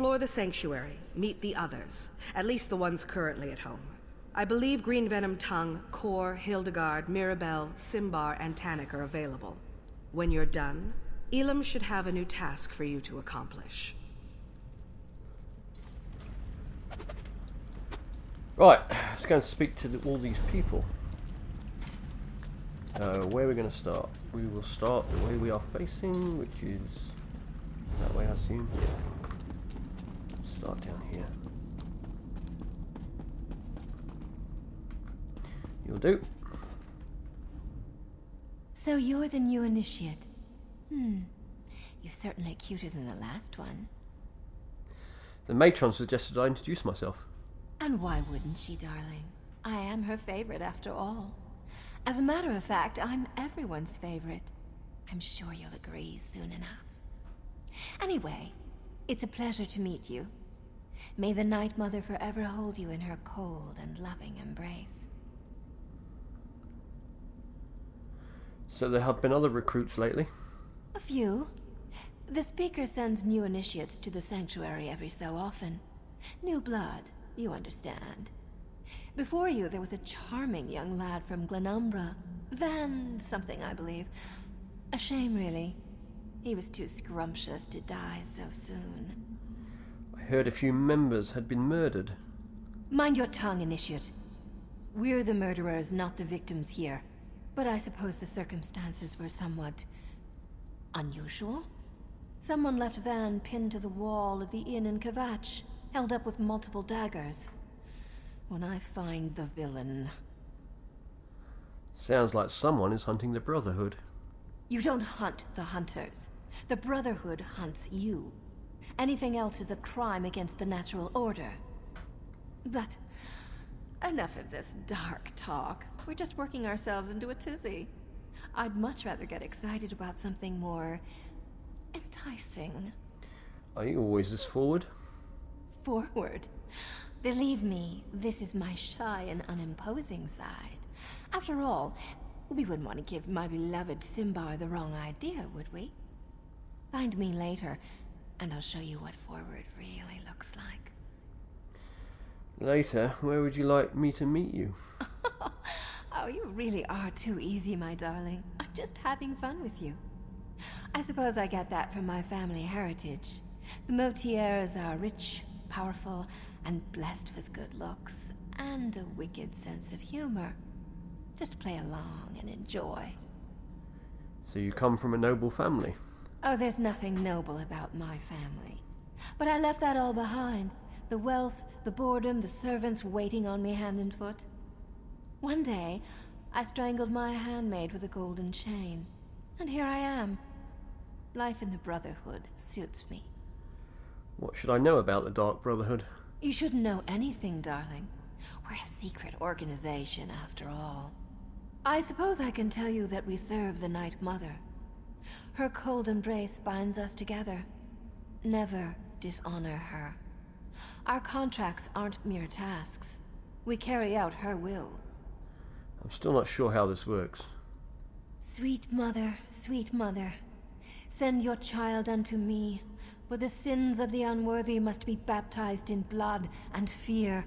explore the sanctuary, meet the others, at least the ones currently at home. I believe Green Venom Tongue, Kor, Hildegard, Mirabelle, Simbar, and Tannic are available. When you're done, Elam should have a new task for you to accomplish. Right, let's go and speak to all these people. Where are we going to start? We will start the way we are facing, which is that way, I assume. Start down here. You'll do. So you're the new initiate. You're certainly cuter than the last one. The matron suggested I introduce myself. And why wouldn't she, darling? I am her favorite after all. As a matter of fact, I'm everyone's favorite. I'm sure you'll agree soon enough. Anyway, it's a pleasure to meet you. May the Night Mother forever hold you in her cold and loving embrace. So there have been other recruits lately? A few. The Speaker sends new initiates to the sanctuary every so often. New blood, you understand. Before you, there was a charming young lad from Glenumbra. Van something, I believe. A shame, really. He was too scrumptious to die so soon. I heard a few members had been murdered. Mind your tongue, Initiate. We're the murderers, not the victims here. But I suppose the circumstances were somewhat unusual. Someone left Van pinned to the wall of the inn in Kvatch, held up with multiple daggers. When I find the villain... Sounds like someone is hunting the Brotherhood. You don't hunt the hunters. The Brotherhood hunts you. Anything else is a crime against the natural order. But enough of this dark talk. We're just working ourselves into a tizzy. I'd much rather get excited about something more enticing. Are you always this forward? Forward? Believe me, this is my shy and unimposing side. After all, we wouldn't want to give my beloved Simbar the wrong idea, would we? Find me later, and I'll show you what forward really looks like. Later, where would you like me to meet you? Oh, you really are too easy, my darling. I'm just having fun with you. I suppose I get that from my family heritage. The Motiers are rich, powerful, and blessed with good looks, and a wicked sense of humor. Just play along and enjoy. So you come from a noble family? Oh, there's nothing noble about my family. But I left that all behind. The wealth, the boredom, the servants waiting on me hand and foot. One day, I strangled my handmaid with a golden chain. And here I am. Life in the Brotherhood suits me. What should I know about the Dark Brotherhood? You shouldn't know anything, darling. We're a secret organization, after all. I suppose I can tell you that we serve the Night Mother. Her cold embrace binds us together. Never dishonor her. Our contracts aren't mere tasks. We carry out her will. I'm still not sure how this works. Sweet mother, send your child unto me, for the sins of the unworthy must be baptized in blood and fear.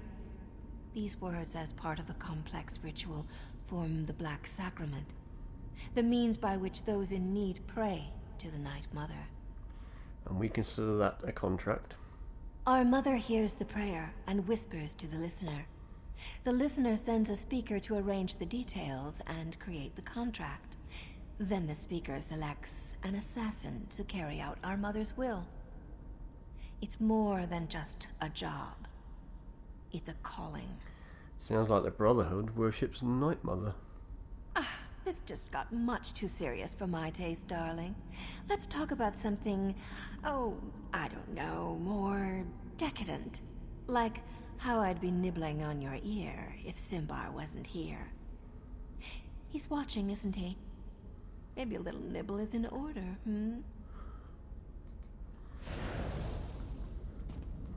These words, as part of a complex ritual, form the Black Sacrament, the means by which those in need pray to the Night Mother. And we consider that a contract? Our mother hears the prayer and whispers to the listener. The listener sends a speaker to arrange the details and create the contract. Then the speaker selects an assassin to carry out our mother's will. It's more than just a job. It's a calling. Sounds like the Brotherhood worships Night Mother. This just got much too serious for my taste, darling. Let's talk about something, oh, I don't know, more decadent. Like how I'd be nibbling on your ear if Simbar wasn't here. He's watching, isn't he? Maybe a little nibble is in order,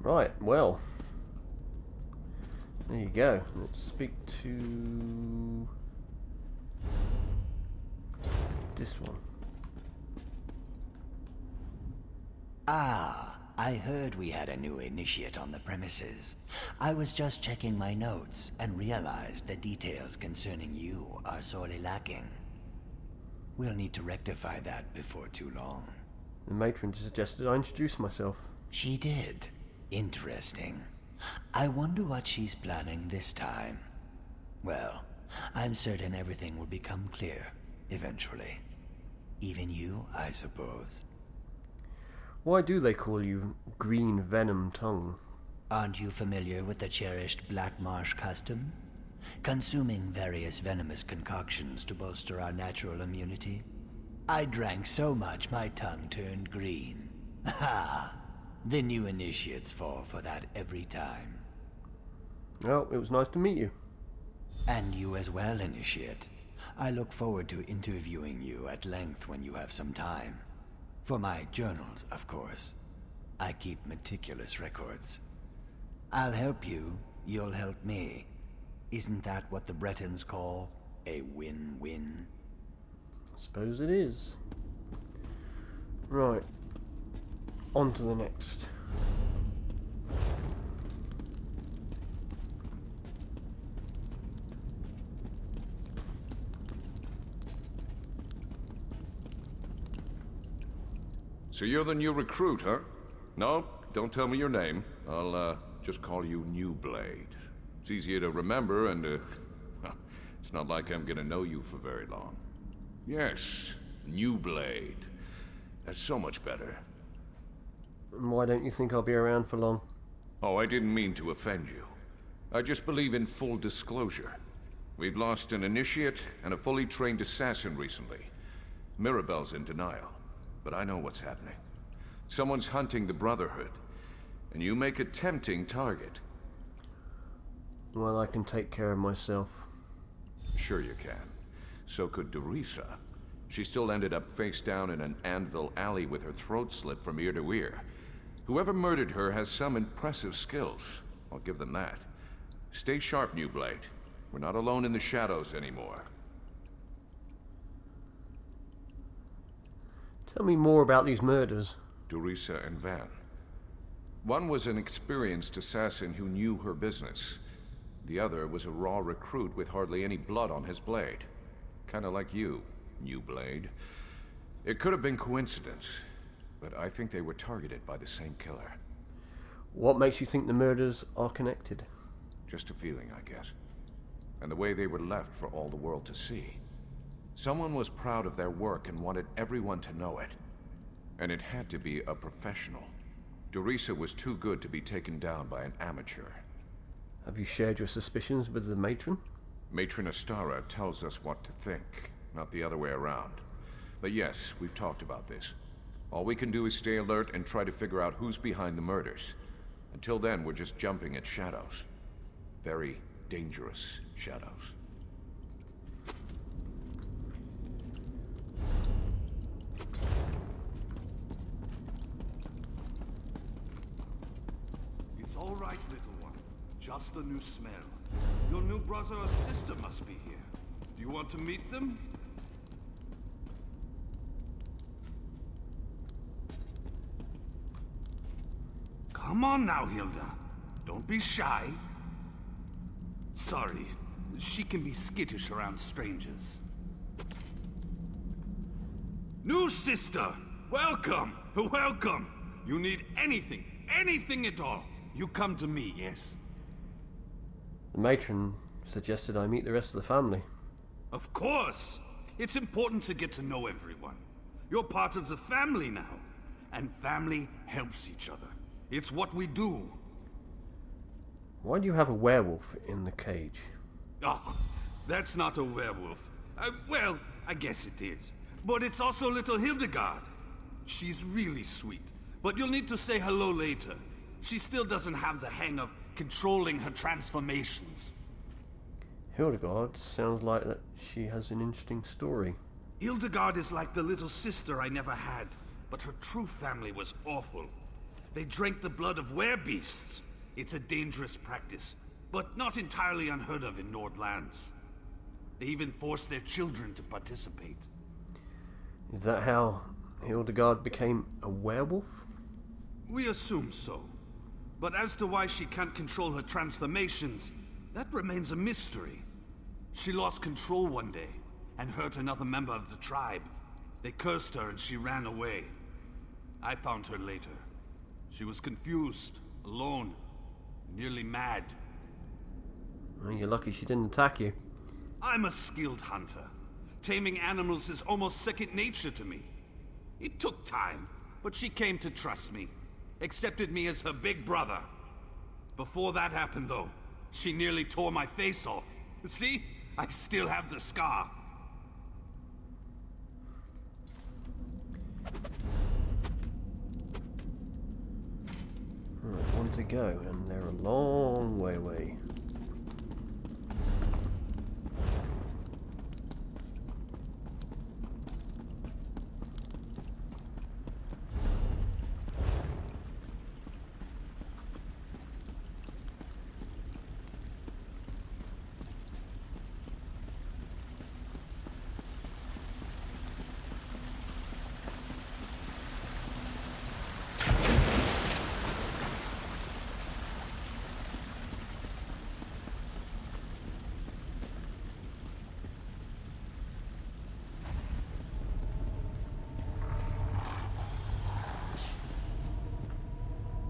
Right, well. There you go. Let's speak to this one. Ah, I heard we had a new initiate on the premises. I was just checking my notes and realized the details concerning you are sorely lacking. We'll need to rectify that before too long. The matron suggested I introduce myself. She did. Interesting. I wonder what she's planning this time. Well, I'm certain everything will become clear, eventually. Even you, I suppose. Why do they call you Green Venom Tongue? Aren't you familiar with the cherished Black Marsh custom? Consuming various venomous concoctions to bolster our natural immunity? I drank so much my tongue turned green. Ha! The new initiates fall for that every time. Well, it was nice to meet you. And you as well, Initiate. I look forward to interviewing you at length when you have some time. For my journals, of course. I keep meticulous records. I'll help you, you'll help me. Isn't that what the Bretons call a win-win? Suppose it is. Right. On to the next. So you're the new recruit, huh? No, don't tell me your name. I'll, just call you New Blade. It's easier to remember and, it's not like I'm gonna know you for very long. Yes, New Blade. That's so much better. And why don't you think I'll be around for long? Oh, I didn't mean to offend you. I just believe in full disclosure. We've lost an initiate and a fully trained assassin recently. Mirabelle's in denial, but I know what's happening. Someone's hunting the Brotherhood, and you make a tempting target. Well, I can take care of myself. Sure you can. So could Dorisa. She still ended up face down in an anvil alley with her throat slit from ear to ear. Whoever murdered her has some impressive skills. I'll give them that. Stay sharp, New Blade. We're not alone in the shadows anymore. Tell me more about these murders. Dorisa and Van. One was an experienced assassin who knew her business. The other was a raw recruit with hardly any blood on his blade. Kinda like you, New Blade. It could have been coincidence, but I think they were targeted by the same killer. What makes you think the murders are connected? Just a feeling, I guess. And the way they were left for all the world to see. Someone was proud of their work and wanted everyone to know it. And it had to be a professional. Dorisa was too good to be taken down by an amateur. Have you shared your suspicions with the matron? Matron Astara tells us what to think, not the other way around. But yes, we've talked about this. All we can do is stay alert and try to figure out who's behind the murders. Until then, we're just jumping at shadows. Very dangerous shadows. It's all right, little one. Just a new smell. Your new brother or sister must be here. Do you want to meet them? Come on now, Hilda. Don't be shy. Sorry, she can be skittish around strangers. New sister! Welcome! Welcome! You need anything at all, you come to me, yes? The matron suggested I meet the rest of the family. Of course! It's important to get to know everyone. You're part of the family now, and family helps each other. It's what we do. Why do you have a werewolf in the cage? Oh, that's not a werewolf. Well, I guess it is. But it's also little Hildegard. She's really sweet, but you'll need to say hello later. She still doesn't have the hang of controlling her transformations. Hildegard sounds like that she has an interesting story. Hildegard is like the little sister I never had, but her true family was awful. They drank the blood of werebeasts. It's a dangerous practice, but not entirely unheard of in Nordlands. They even forced their children to participate. Is that how Hildegard became a werewolf? We assume so. But as to why she can't control her transformations, that remains a mystery. She lost control one day, and hurt another member of the tribe. They cursed her and she ran away. I found her later. She was confused, alone, nearly mad. Well, you're lucky she didn't attack you. I'm a skilled hunter. Taming animals is almost second nature to me. It took time, but she came to trust me. Accepted me as her big brother. Before that happened, though, she nearly tore my face off. See? I still have the scar. Right, one to go, and they're a long way away.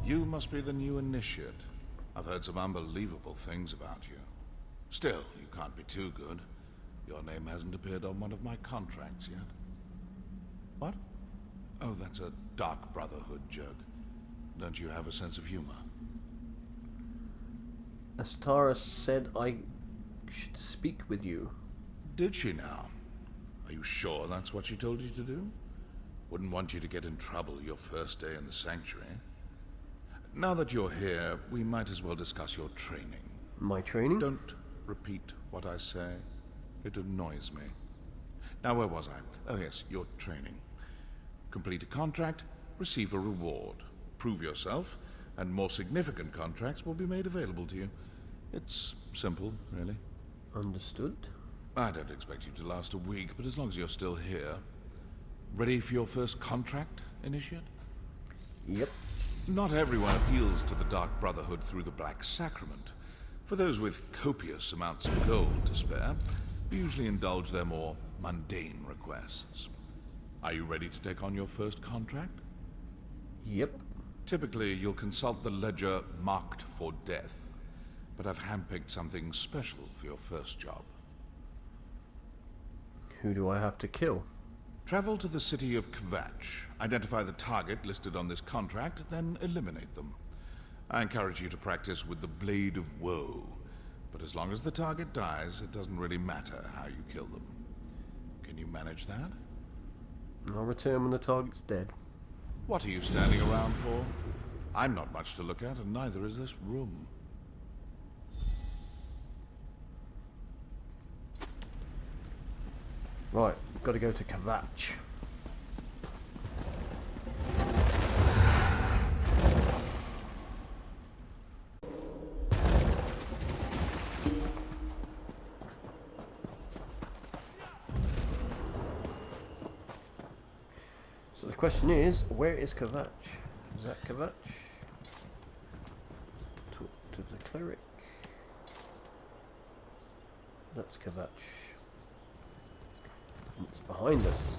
You must be the new initiate. I've heard some unbelievable things about you. Still, you can't be too good. Your name hasn't appeared on one of my contracts yet. What? Oh, that's a dark Brotherhood joke. Don't you have a sense of humor? Astara said I should speak with you. Did she now? Are you sure that's what she told you to do? Wouldn't want you to get in trouble your first day in the sanctuary. Now that you're here, we might as well discuss your training. My training? Don't repeat what I say. It annoys me. Now, where was I? Oh yes, your training. Complete a contract, receive a reward. Prove yourself, and more significant contracts will be made available to you. It's simple, really. Understood. I don't expect you to last a week, but as long as you're still here. Ready for your first contract, Initiate? Yep. Not everyone appeals to the Dark Brotherhood through the Black Sacrament. For those with copious amounts of gold to spare, we usually indulge their more mundane requests. Are you ready to take on your first contract? Yep. Typically, you'll consult the ledger marked for death, but I've handpicked something special for your first job. Who do I have to kill? Travel to the city of Kvatch, identify the target listed on this contract, then eliminate them. I encourage you to practice with the Blade of Woe, but as long as the target dies, it doesn't really matter how you kill them. Can you manage that? I'll return when the target's dead. What are you standing around for? I'm not much to look at, and neither is this room. Right, got to go to Kvatch. So the question is, where is Kvatch? Is that Kvatch? Talk to the cleric. That's Kvatch. It's behind us.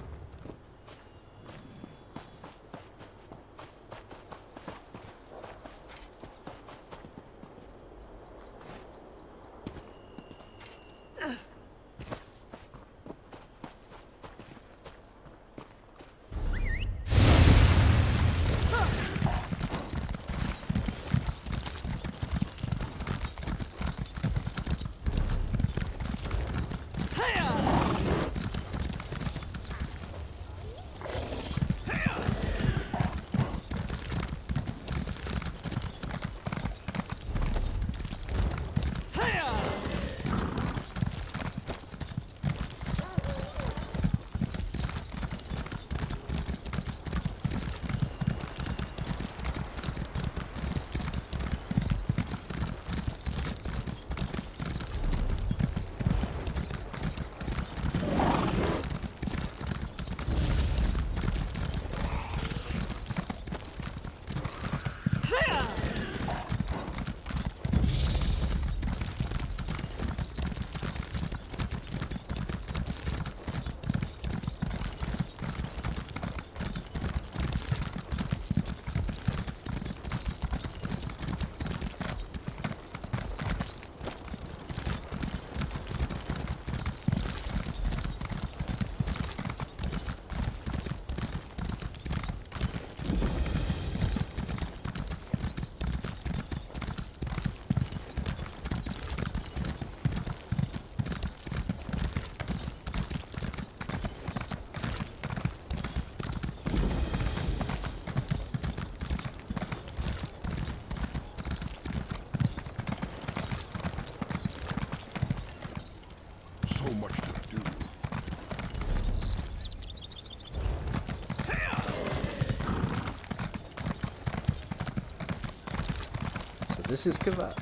This is Kvatch.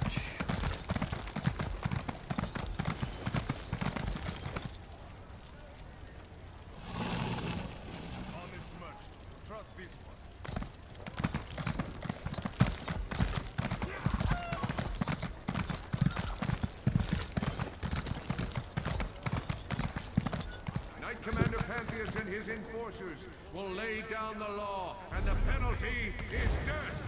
Knight Commander Pantheus and his enforcers will lay down the law, and the penalty is death.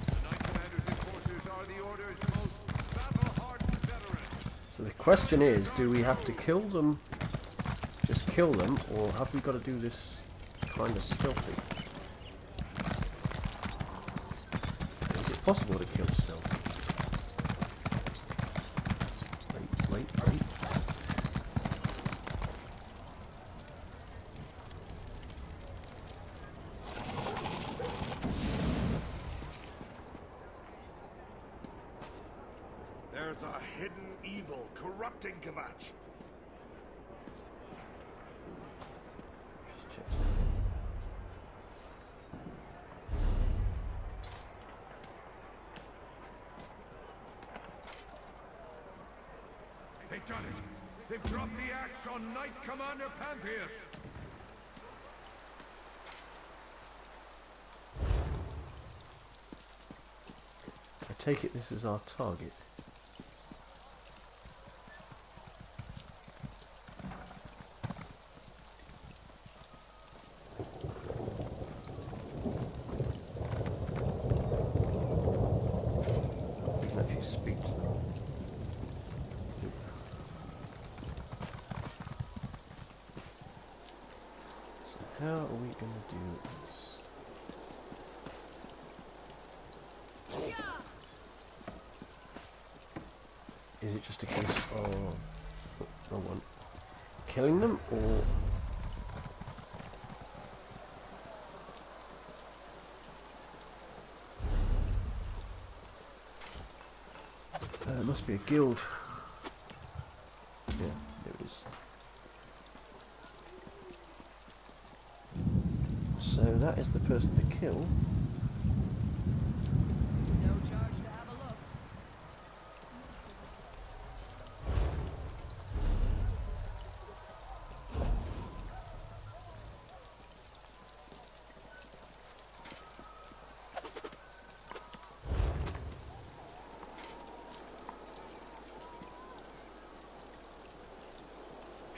The Knight Commander's enforcers are the Order's most battle-hardened veterans. So the question is, do we have to kill them, just kill them, or have we got to do this kind of stealthy? Is it possible to kill stealthy? Wait. There's a hidden evil corrupting Kvatch. Just check. They've done it. They've dropped the axe on Knight Commander Pantheus. I take it this is our target. We can actually speak to them. So how are we going to do this? Is it just a case of wrong one, killing them, or it must be a guild. Yeah, there it is. So that is the person to kill. No charge to have a look.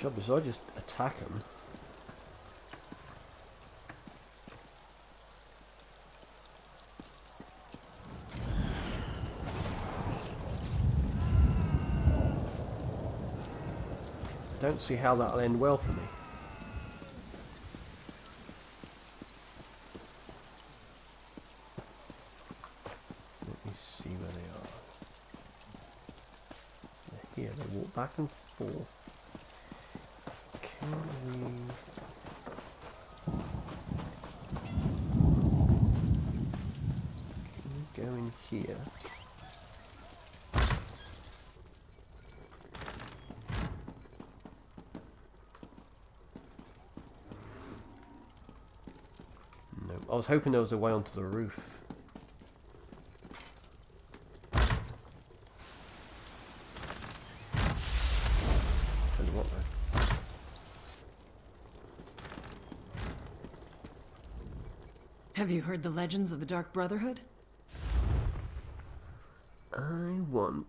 Job is I just attack them. Don't see how that'll end well for me. Let me see where they are. They're here, they walk back and forth. Can we go in here? No, I was hoping there was a way onto the roof. Tell you what though. Have you heard the legends of the Dark Brotherhood? I want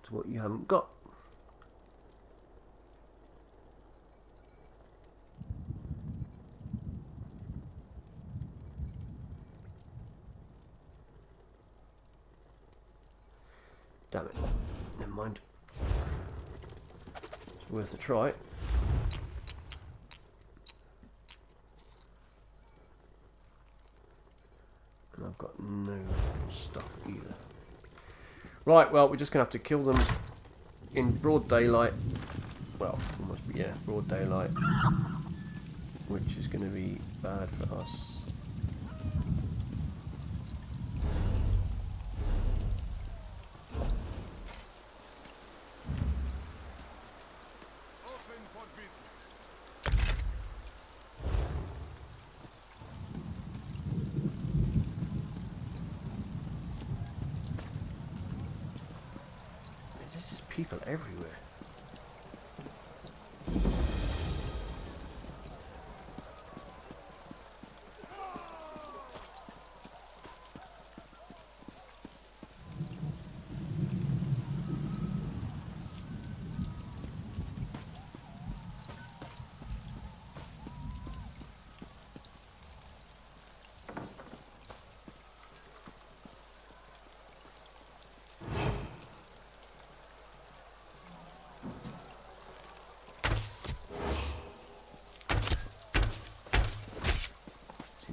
what you haven't got. Damn it. Never mind. It's worth a try. And I've got no stuff either. Right, well, we're just going to have to kill them in broad daylight. Well, almost, yeah, broad daylight. Which is going to be bad for us. people everywhere.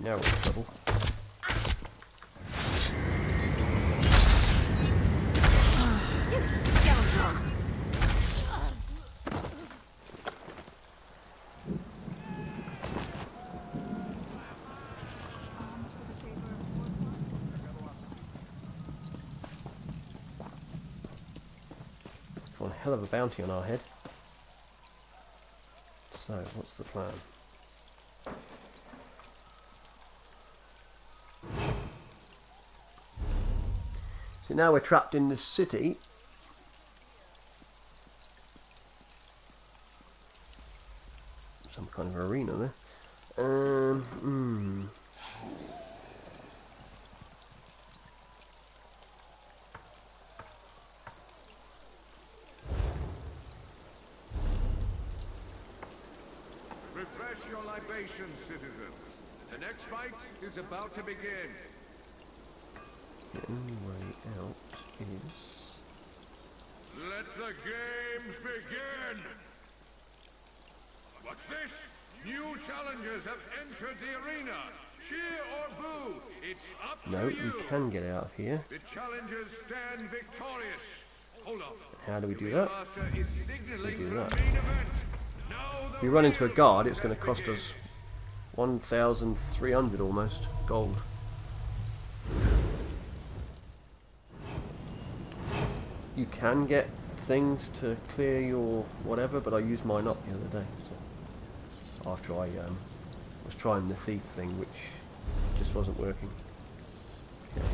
Now we're in trouble. One hell of a bounty on our head. So, what's the plan? So now we're trapped in this city. Some kind of arena there. Refresh your libations, citizens. The next fight is about to begin. The only way out is... Let the games begin! What's this? New challengers have entered the arena. Cheer or boo, it's up No, to you. we can get out of here. The challengers stand victorious. Hold on. How do we do The that? master is signaling We do for that. the main event. Now the If we run into a real guard, it's going to contest cost us begins. 1,300 almost gold. You can get things to clear your whatever, but I used mine up the other day. So after I was trying the thief thing, which just wasn't working. Okay.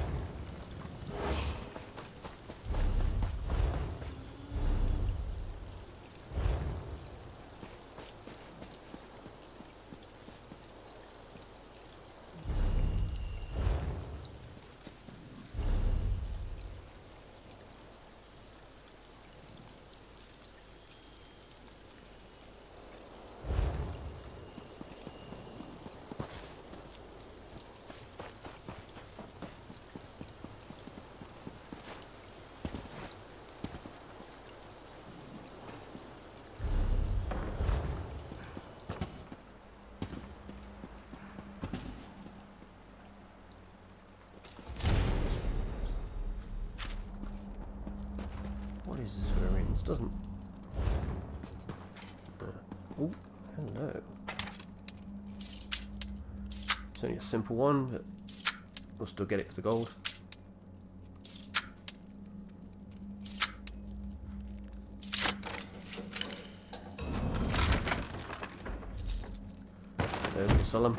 What is this we're in? It doesn't... Oh, hello. It's only a simple one, but we'll still get it for the gold. There's the solemn.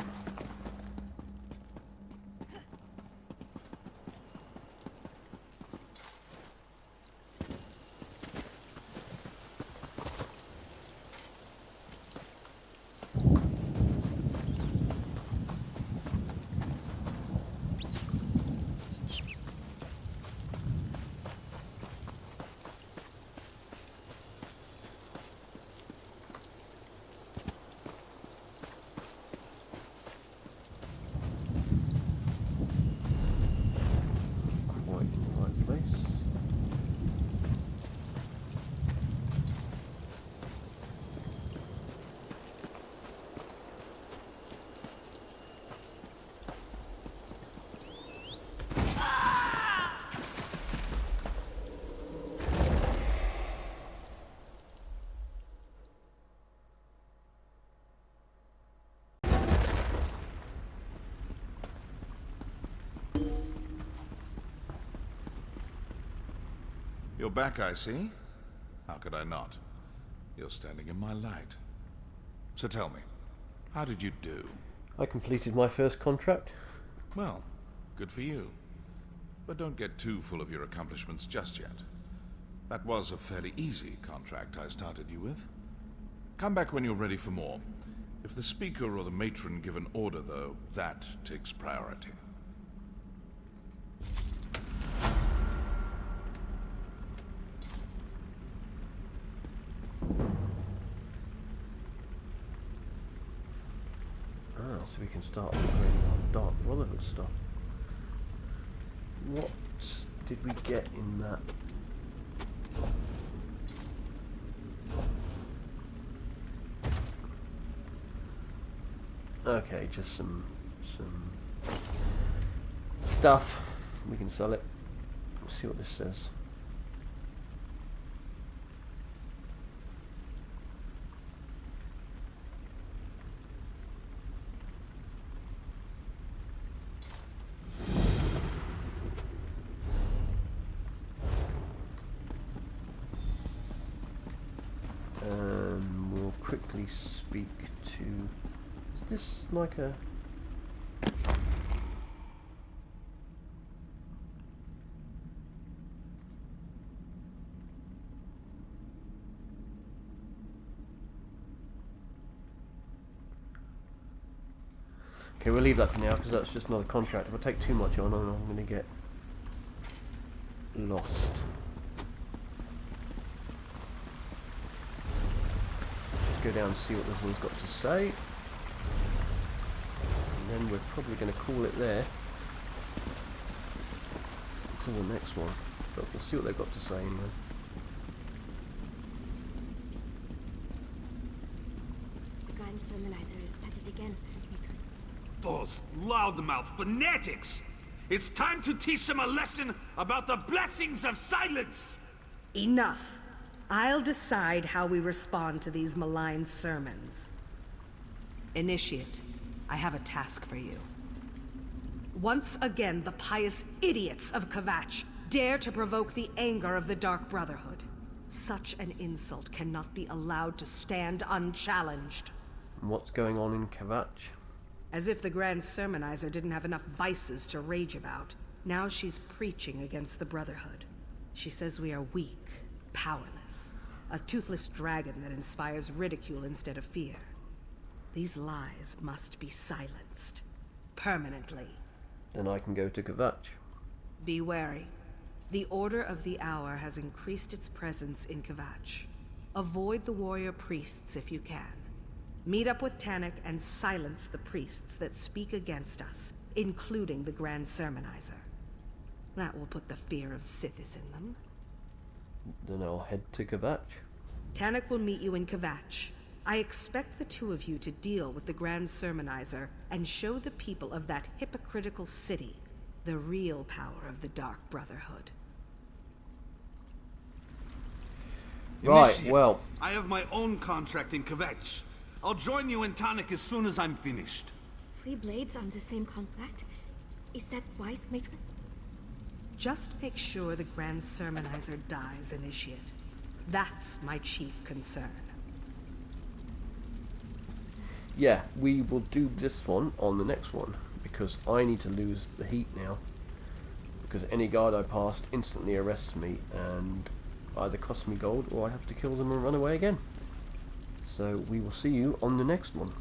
You're back, I see. How could I not? You're standing in my light. So tell me, how did you do? I completed my first contract. Well, good for you. But don't get too full of your accomplishments just yet. That was a fairly easy contract I started you with. Come back when you're ready for more. If the Speaker or the Matron give an order, though, that takes priority. Ah, so we can start upgrading our Dark Brotherhood stuff. What did we get in that? Okay, just some stuff. We can sell it. Let's see what this says. We'll quickly speak to... Is this like a... Okay, we'll leave that for now because that's just another contract. If I take too much on, I'm going to get lost. Let's go down and see what this one's got to say. And then we're probably going to call it there until the next one. But we'll see what they've got to say anyway. The Grand Sermonizer is at it again. Those loudmouth fanatics! It's time to teach them a lesson about the blessings of silence! Enough. I'll decide how we respond to these malign sermons. Initiate, I have a task for you. Once again, the pious idiots of Kvatch dare to provoke the anger of the Dark Brotherhood. Such an insult cannot be allowed to stand unchallenged. What's going on in Kvatch? As if the Grand Sermonizer didn't have enough vices to rage about. Now she's preaching against the Brotherhood. She says we are weak, powerless. A toothless dragon that inspires ridicule instead of fear. These lies must be silenced. Permanently. Then I can go to Kvatch. Be wary. The Order of the Hour has increased its presence in Kvatch. Avoid the warrior priests if you can. Meet up with Tannic and silence the priests that speak against us, including the Grand Sermonizer. That will put the fear of Sithis in them. Then I'll head to Kvatch. Tannic will meet you in Kvatch. I expect the two of you to deal with the Grand Sermonizer and show the people of that hypocritical city the real power of the Dark Brotherhood. Right, Initiate. well... I have my own contract in Kvatch. I'll join you in Tannic as soon as I'm finished. 3 blades on the same contract? Is that wise, Matron? Just make sure the Grand Sermonizer dies, Initiate. That's my chief concern. Yeah, we will do this one on the next one, because I need to lose the heat now. Because any guard I passed instantly arrests me, and either costs me gold, or I have to kill them and run away again. So we will see you on the next one.